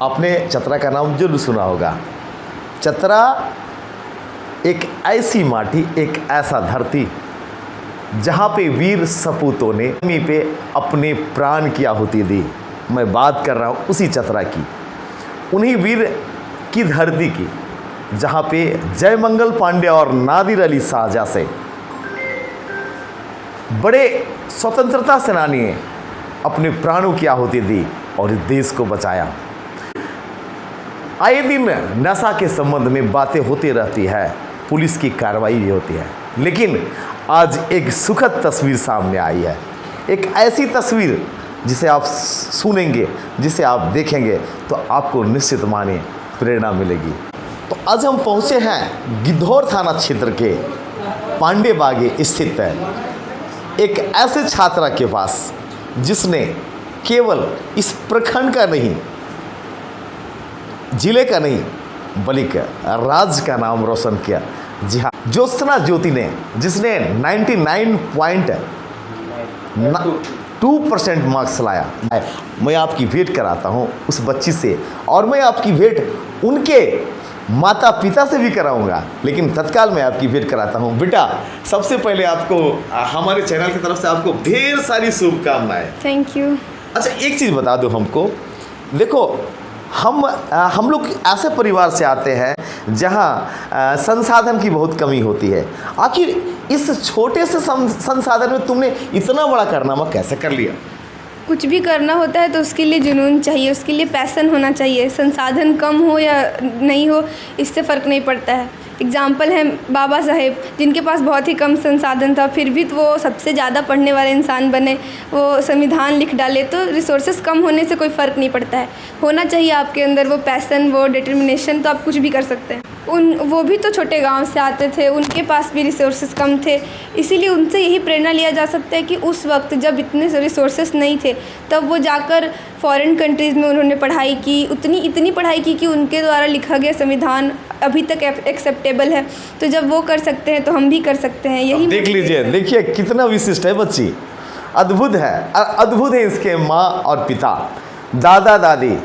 आपने चतरा का नाम जरूर सुना होगा। चतरा एक ऐसी माटी, एक ऐसा धरती जहाँ पे वीर सपूतों ने भूमि पे अपने प्राण की आहुति दी। मैं बात कर रहा हूँ उसी चतरा की, उन्हीं वीर की धरती की, जहाँ पे जयमंगल पांडे और नादिर अली शाह जैसे बड़े स्वतंत्रता सेनानी ने अपने प्राणों की आहुति दी और इस देश को बचाया। आए दिन नशा के संबंध में बातें होती रहती है, पुलिस की कार्रवाई भी होती है, लेकिन आज एक सुखद तस्वीर सामने आई है। एक ऐसी तस्वीर जिसे आप सुनेंगे, जिसे आप देखेंगे तो आपको निश्चित माने प्रेरणा मिलेगी। तो आज हम पहुंचे हैं गिद्धौर थाना क्षेत्र के पांडे बागे स्थित एक ऐसे छात्रा के पास जिसने केवल इस प्रखंड का नहीं, जिले का नहीं, बल्कि राज्य का नाम रोशन किया। जी हाँ, ज्योत्सना ज्योति ने, जिसने 99.2% मार्क्स लाया। मैं आपकी भेंट कराता हूँ उस बच्ची से, और मैं आपकी भेंट उनके माता पिता से भी कराऊंगा, लेकिन तत्काल मैं आपकी भेंट कराता हूँ। बेटा, सबसे पहले आपको हमारे चैनल की तरफ से आपको ढेर सारी शुभकामनाएं। Thank you. अच्छा, एक चीज़ बता दो हमको, देखो हम लोग ऐसे परिवार से आते हैं जहाँ संसाधन की बहुत कमी होती है। आखिर इस छोटे से संसाधन में तुमने इतना बड़ा कारनामा कैसे कर लिया? कुछ भी करना होता है तो उसके लिए जुनून चाहिए, उसके लिए पैशन होना चाहिए। संसाधन कम हो या नहीं हो, इससे फ़र्क नहीं पड़ता है। एग्जाम्पल है बाबा साहेब, जिनके पास बहुत ही कम संसाधन था, फिर भी तो वो सबसे ज़्यादा पढ़ने वाले इंसान बने, वो संविधान लिख डाले। तो रिसोर्सेज कम होने से कोई फ़र्क नहीं पड़ता है, होना चाहिए आपके अंदर वो पैसन, वो डिटर्मिनेशन, तो आप कुछ भी कर सकते हैं। वो भी तो छोटे गांव से आते थे, उनके पास भी रिसोर्सेज कम थे, इसीलिए उनसे यही प्रेरणा लिया जा सकता है कि उस वक्त जब इतने रिसोर्सेज नहीं थे, तब वो जाकर फॉरेन कंट्रीज़ में उन्होंने पढ़ाई की, इतनी पढ़ाई की कि उनके द्वारा लिखा गया संविधान अभी तक एक्सेप्टेबल है। तो जब वो कर सकते हैं तो हम भी कर सकते हैं। यही देख लीजिए, देखिए कितना विशिष्ट है बच्ची, अद्भुत है, अद्भुत है इसके माँ और पिता, दादा दादी।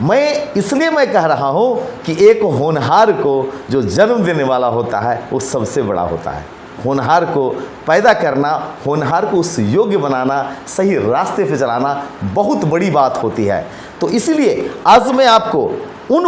मैं इसलिए मैं कह रहा हूँ कि एक होनहार को जो जन्म देने वाला होता है वो सबसे बड़ा होता है। होनहार को पैदा करना, होनहार को उस योग्य बनाना, सही रास्ते पे चलाना बहुत बड़ी बात होती है। तो इसलिए आज मैं आपको उन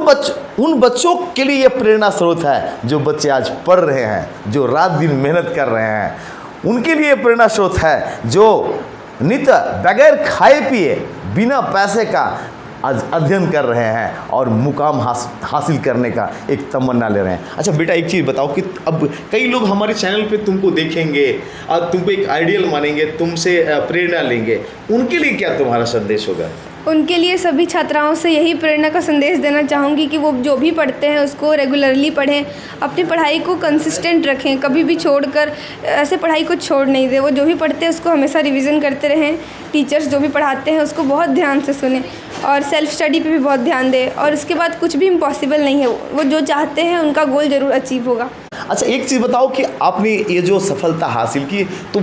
बच्चों के लिए ये प्रेरणा स्रोत है जो बच्चे आज पढ़ रहे हैं, जो रात दिन मेहनत कर रहे हैं, उनके लिए प्रेरणा स्रोत है जो नित्य बगैर खाए पिए, बिना पैसे का आज अध्ययन कर रहे हैं और मुकाम हासिल करने का एक तमन्ना ले रहे हैं। अच्छा बेटा, एक चीज़ बताओ कि अब कई लोग हमारे चैनल पे तुमको देखेंगे और तुमको एक आइडियल मानेंगे, तुमसे प्रेरणा लेंगे, उनके लिए क्या तुम्हारा संदेश होगा? उनके लिए सभी छात्राओं से यही प्रेरणा का संदेश देना चाहूँगी कि वो जो भी पढ़ते हैं उसको रेगुलरली पढ़ें, अपनी पढ़ाई को कंसिस्टेंट रखें, कभी भी छोड़कर ऐसे पढ़ाई को छोड़ नहीं दें। वो जो भी पढ़ते हैं उसको हमेशा रिवीजन करते रहें, टीचर्स जो भी पढ़ाते हैं उसको बहुत ध्यान से सुनें और सेल्फ स्टडी पे भी बहुत ध्यान दें। और उसके बाद कुछ भी इम्पॉसिबल नहीं है, वो जो चाहते हैं उनका गोल ज़रूर अचीव होगा। अच्छा, एक चीज़ बताओ कि आपने ये जो सफलता हासिल की, तो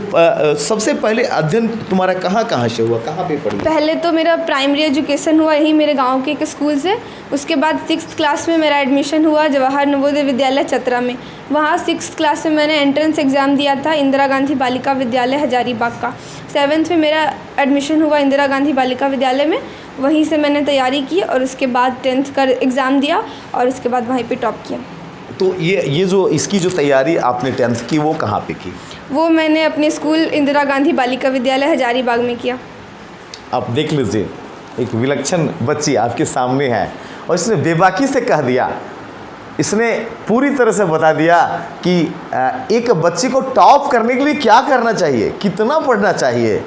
सबसे पहले अध्ययन तुम्हारा कहाँ से हुआ, कहाँ पे पढ़ी? पहले तो मेरा प्राइमरी एजुकेशन हुआ यही मेरे गांव के एक स्कूल से। उसके बाद 6th क्लास में मेरा एडमिशन हुआ जवाहर नवोदय विद्यालय चतरा में। वहाँ 6th क्लास में मैंने एंट्रेंस एग्ज़ाम दिया था इंदिरा गांधी बालिका विद्यालय हजारीबाग का। 7th में मेरा एडमिशन हुआ इंदिरा गांधी बालिका विद्यालय में, वहीं से मैंने तैयारी की और उसके बाद 10th का एग्ज़ाम दिया और उसके बाद वहीं पे टॉप किया। तो ये जो इसकी जो तैयारी आपने 10th की वो कहाँ पे की? वो मैंने अपने स्कूल इंदिरा गांधी बालिका विद्यालय हजारीबाग में किया। आप देख लीजिए, एक विलक्षण बच्ची आपके सामने है और इसने बेबाकी से कह दिया, इसने पूरी तरह से बता दिया कि एक बच्ची को टॉप करने के लिए क्या करना चाहिए, कितना पढ़ना चाहिए।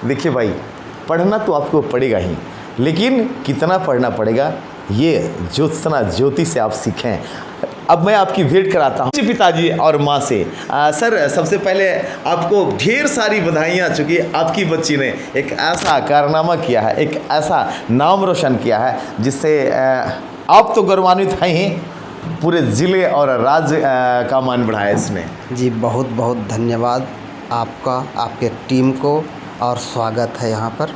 देखिए भाई, पढ़ना तो आपको पड़ेगा ही, लेकिन कितना पढ़ना पड़ेगा ये ज्योत्सना ज्योति से आप सीखें। अब मैं आपकी भेंट कराता हूँ पिताजी और माँ से। सर, सबसे पहले आपको ढेर सारी बधाइयाँ, चूँकि आपकी बच्ची ने एक ऐसा कारनामा किया है, एक ऐसा नाम रोशन किया है जिससे आप तो गौरवान्वित हैं ही, पूरे ज़िले और राज्य का मान बढ़ाया इसने। जी बहुत बहुत धन्यवाद आपका, आपके टीम को, और स्वागत है यहाँ पर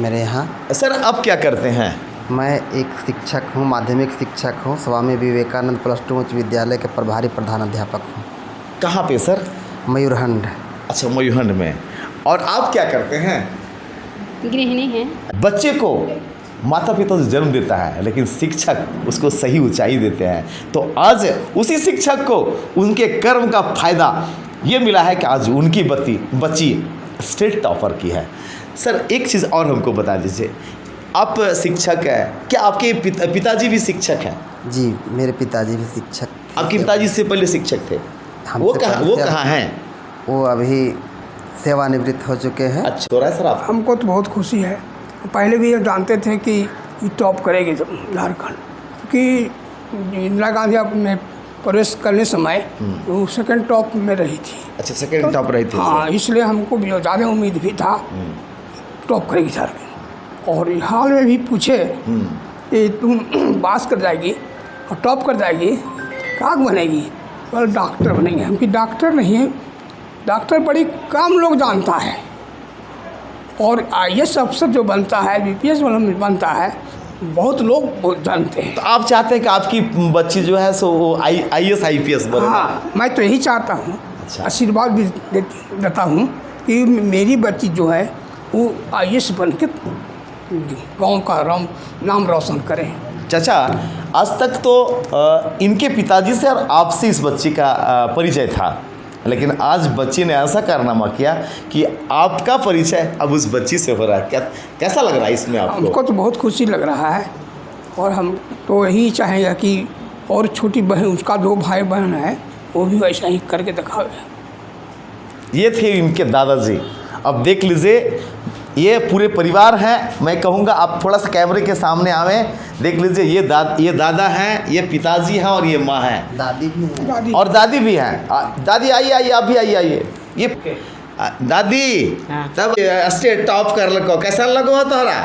मेरे यहाँ। सर, आप क्या करते हैं? मैं एक शिक्षक हूँ, माध्यमिक शिक्षक हूँ। स्वामी विवेकानंद प्लस 2 उच्च विद्यालय के प्रभारी प्रधानाध्यापक हूँ। कहाँ पे सर? मयूरहंड। अच्छा, मयूरहंड में। और आप क्या करते हैं? गृहिणी हैं। बच्चे को माता पिता तो जन्म देता है, लेकिन शिक्षक उसको सही ऊंचाई देते हैं। तो आज उसी शिक्षक को उनके कर्म का फायदा ये मिला है कि आज उनकी बच्ची स्टेट टॉपर की है। सर, एक चीज़ और हमको बता दीजिए, आप शिक्षक हैं, क्या आपके पिताजी भी शिक्षक हैं? जी, मेरे पिताजी भी शिक्षक। आपके पिताजी से पहले शिक्षक थे? वो कहाँ हैं? वो अभी सेवानिवृत्त हो चुके हैं। अच्छा, तो रहा सर आप? हमको तो बहुत खुशी है। पहले भी ये जानते थे कि ये टॉप करेगी झारखंड, क्योंकि इंदिरा गांधी अपने प्रवेश करने समय वो सेकंड टॉप में रही थी। अच्छा, सेकंड टॉप रही थी। हाँ, इसलिए हमको भी ज़्यादा उम्मीद भी था टॉप करेगी झारखंड। और हाल में भी पूछे कि तुम पास कर जाएगी और टॉप कर जाएगी, क्या बनेगी? और डॉक्टर बनेंगे। हम कि डॉक्टर नहीं है, डॉक्टर बड़ी कम लोग जानता है। और IAS अफसर जो बनता है, BPS बनता है, बहुत लोग जानते हैं। तो आप चाहते हैं कि आपकी बच्ची जो है सो वो IAS IPS बने? हाँ, मैं तो यही चाहता हूँ। अच्छा। आशीर्वाद भी देता हूँ कि मेरी बच्ची जो है वो IAS बन के गाँव का नाम रोशन करें। चाचा, आज तक तो इनके पिताजी से और आपसे इस बच्ची का परिचय था, लेकिन आज बच्ची ने ऐसा कारनामा किया कि आपका परिचय अब उस बच्ची से हो रहा है। कैसा लग रहा है इसमें आपको? हमको तो बहुत खुशी लग रहा है। और हम तो यही चाहेंगे कि और छोटी बहन, उसका 2 भाई बहन है, वो भी वैसा ही करके दिखावे। ये थे इनके दादाजी। अब देख लीजिए, ये पूरे परिवार हैं। मैं कहूँगा आप थोड़ा सा कैमरे के सामने आवें। देख लीजिए, ये दादा हैं, ये पिताजी हैं और ये माँ हैं। दादी भी हैं। और दादी भी हैं। दादी आइए, आप भी आइए। ये दादी, तब स्टेट टॉप कर लो, कैसा लगो है तोहरा?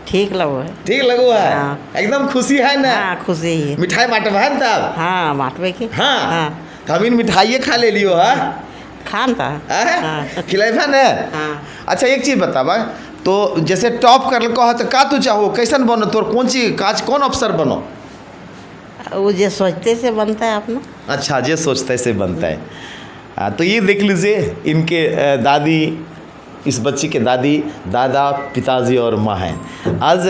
ठीक लगो है। ठीक लगो है? हाँ। एकदम खुशी है ना? हाँ, खुशी है। मिठाई बांटब है तब? हाँ, बांटवे के। हाँ, हम इन मिठाइए खा ले लियो है? खान था। हाँ। खिलाइबा ने? हाँ। अच्छा, एक चीज़ बताबा, तो जैसे टॉप कर लो है तो का तू चाहो, कैसन बनो, तोर कौन चीज काज, कौन अफसर बनो? वो जो सोचते से बनता है अपना। अच्छा, जे सोचते से बनता है। तो ये देख लीजिए, इनके दादी, इस बच्ची के दादी, दादा, पिताजी और माँ हैं। आज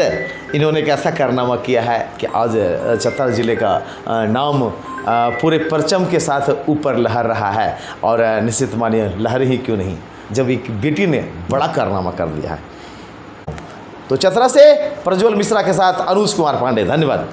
इन्होंने एक ऐसा कारनामा किया है कि आज चतरा ज़िले का नाम पूरे परचम के साथ ऊपर लहर रहा है। और निश्चित मानिए, लहर ही क्यों नहीं, जब एक बेटी ने बड़ा कारनामा कर दिया है। तो चतरा से प्रज्वल मिश्रा के साथ अनुज कुमार पांडे, धन्यवाद।